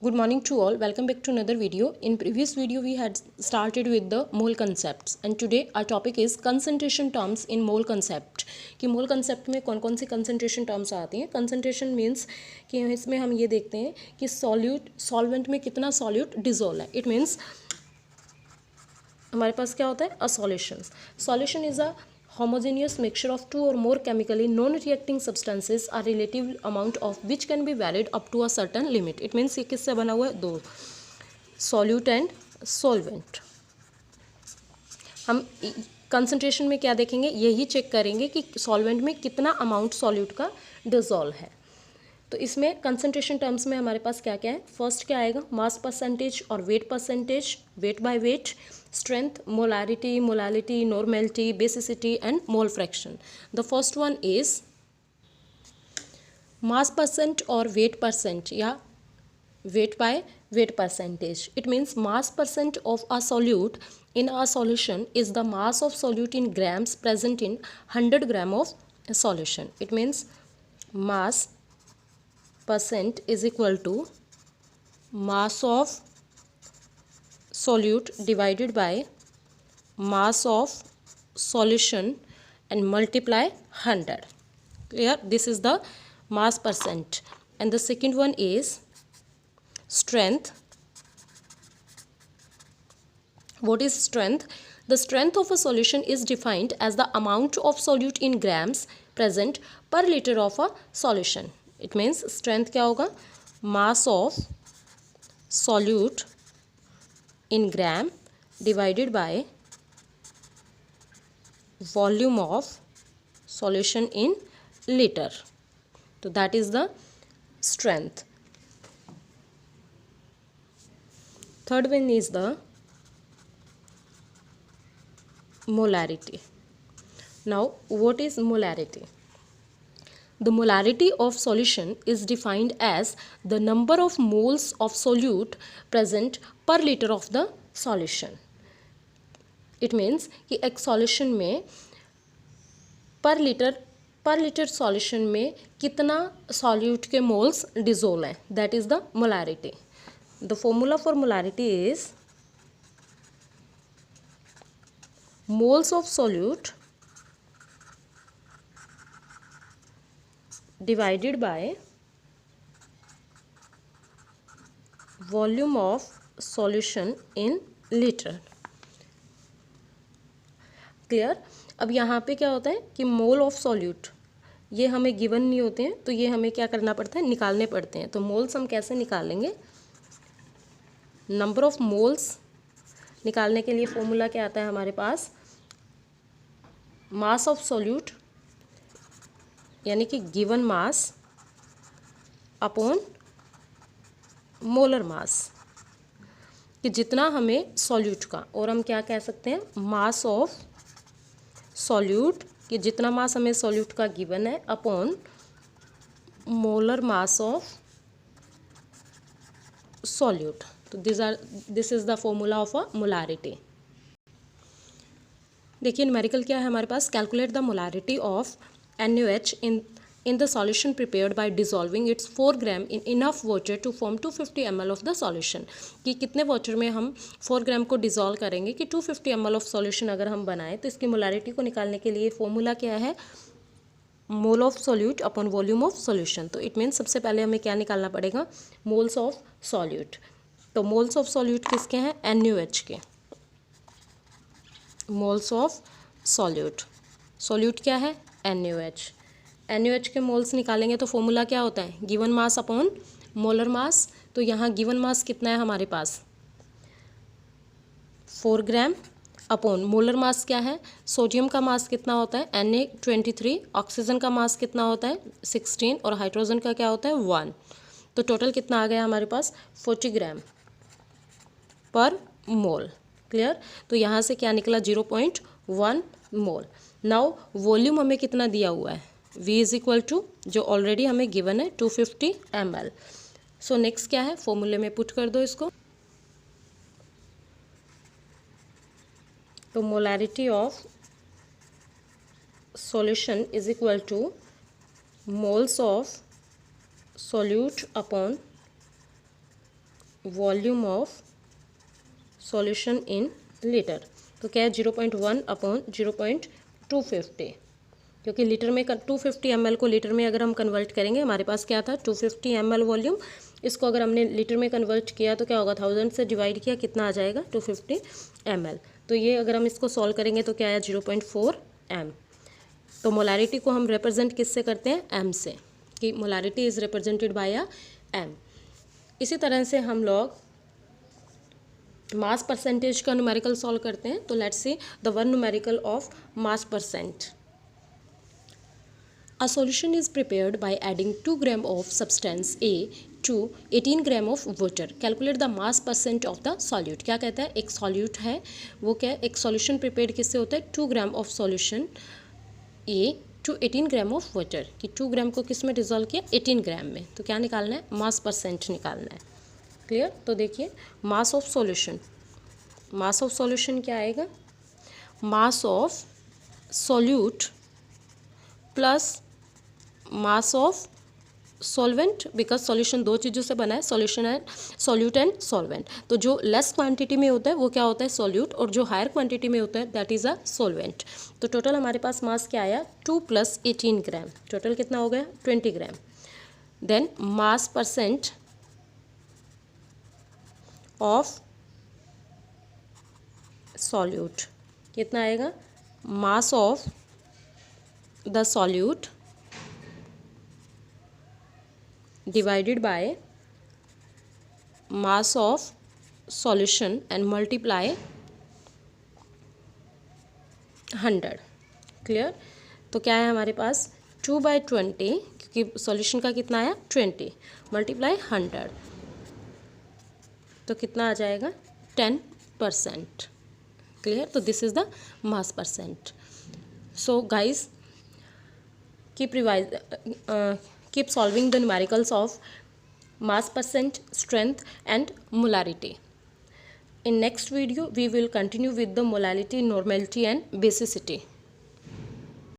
Good morning to all. Welcome back to another video. In previous video we had started with the mole concepts and today our topic is concentration terms in mole concept. कि mole concept में कौन कौन सी concentration terms आती हैं. Concentration means कि इसमें हम ये देखते हैं कि solvent में कितना solute dissolve है. It means हमारे पास क्या होता है a solution is a homogeneous mixture of two or more chemically non-reacting substances are relative amount of which can be varied up to a certain limit. It means ये किससे बना हुआ है, दो, solute and solvent. हम concentration में क्या देखेंगे, यही चेक करेंगे कि सॉल्वेंट में कितना अमाउंट सॉल्यूट का डिसॉल्व है. तो इसमें कंसंट्रेशन टर्म्स में हमारे पास क्या क्या है. फर्स्ट क्या आएगा, मास परसेंटेज और wait percentage, weight by weight, strength, molality, normality, basicity and mole fraction. The first one is mass percent or weight percent या weight by weight percentage. It means mass percent of a solute in a solution is the mass of solute in grams present in 100 gram of solution. It means mass percent is equal to mass of solute divided by mass of solution and multiply 100. Clear? This is the mass percent. And the second one is strength. What is strength? The strength of a solution is defined as the amount of solute in grams present per liter of a solution. It means strength क्या होगा, mass of solute in gram divided by volume of solution in liter. So that is the strength. Third one is the molarity. Now what is molarity? The molarity of solution is defined as the number of moles of solute present per liter of the solution. It means कि एक solution में per liter solution में कितना solute के moles dissolve हैं. That is the molarity. The formula for molarity is moles of solute divided by volume of solution in liter. Clear. अब यहाँ पे क्या होता है कि मोल ऑफ सॉल्यूट ये हमें गिवन नहीं होते हैं, तो ये हमें क्या करना पड़ता है, निकालने पड़ते हैं. तो मोल्स हम कैसे निकालेंगे, नंबर ऑफ मोल्स निकालने के लिए फॉर्मूला क्या आता है हमारे पास, मास ऑफ सॉल्यूट यानी कि गिवन मास अपॉन मोलर मास, कि जितना हमें सॉल्यूट का, और हम क्या कह सकते हैं, मास ऑफ सॉल्यूट, कि जितना मास हमें सॉल्यूट का गिवन है upon molar mass of solute. तो this is the formula of a molarity. देखिए न्यूमेरिकल क्या है हमारे पास, calculate the molarity of NaOH in the solution prepared by dissolving its 4 gram in enough water to form 250 ml of the solution. कि कितने water में हम 4 ग्राम को डिज़ोल्व करेंगे कि 250 ml ऑफ सॉल्यूशन अगर हम बनाएं, तो इसकी मोलारिटी को निकालने के लिए फॉर्मूला क्या है, mole of solute upon volume of solution. तो इट मीन्स सबसे पहले हमें क्या निकालना पड़ेगा, मोल्स ऑफ सॉल्यूट. तो मोल्स ऑफ सॉल्यूट किसके हैं, NaOH के. मोल्स ऑफ सॉल्यूट, सॉल्यूट क्या है, NaOH. NaOH के मोल्स निकालेंगे तो फॉर्मूला क्या होता है, गिवन मास अपॉन मोलर मास. तो यहाँ गिवन मास कितना है हमारे पास, 4 ग्राम अपॉन मोलर मास क्या है, सोडियम का मास कितना होता है, Na23, ऑक्सीजन का मास कितना होता है 16 और हाइड्रोजन का क्या होता है 1. तो टोटल कितना आ गया हमारे पास 40 ग्राम पर मोल. क्लियर. तो यहाँ से क्या निकला 0.1 मोल. नाउ वॉल्यूम हमें कितना दिया हुआ है, V इज इक्वल टू, जो ऑलरेडी हमें गिवन है 250 ml. सो नेक्स्ट क्या है, फॉर्मूले में पुट कर दो इसको. तो molarity of solution is equal to moles of solute upon volume of solution in litre. तो क्या है 0.1 अपॉन 0.250, क्योंकि लीटर में 250 ml को लीटर में अगर हम कन्वर्ट करेंगे, हमारे पास क्या था 250 ml वॉल्यूम, इसको अगर हमने लीटर में कन्वर्ट किया तो क्या होगा 1000 से डिवाइड किया, कितना आ जाएगा 250 ml। तो ये अगर हम इसको सॉल्व करेंगे तो क्या आया 0.4 m। तो मोलारिटी को हम रिप्रेजेंट किससे करते हैं, m से, कि molarity is represented by a m। इसी तरह से हम लोग मास परसेंटेज का न्यूमेरिकल सॉल्व करते हैं। तो let's see the one numerical of mass percent. A solution is prepared by adding 2 gram of substance A to 18 gram of water. Calculate the mass percent of the solute। क्या कहता है, एक solute है, वो क्या है, एक सॉल्यूशन प्रिपेयर्ड किससे होता है 2 gram of solution A to 18 gram of water, कि 2 ग्राम को किस में डिजोल्व किया 18 ग्राम में। तो क्या निकालना है, मास परसेंट निकालना है। क्लियर। तो देखिए mass of solution, mass of solution क्या आएगा, mass of solute plus mass of solvent, because solution दो चीज़ों से बना है, solution and solute and solvent. तो जो लेस क्वांटिटी में होता है वो क्या होता है सॉल्यूट, और जो हायर क्वांटिटी में होता है दैट इज़ अ सॉल्वेंट। तो टोटल हमारे पास मास क्या आया 2 + 18 ग्राम, टोटल कितना हो गया 20 gram. Then mass percent of solute कितना आएगा, mass of the solute divided by mass of solution and multiply 100। Clear. तो क्या है हमारे पास 2/20, क्योंकि सॉल्यूशन का कितना आया 20 मल्टीप्लाई 100, तो कितना आ जाएगा 10%। क्लियर। तो this is the mass percent. So guys keep solving the numericals of mass percent, strength and molarity. In next video we will continue with the molality, normality and basicity.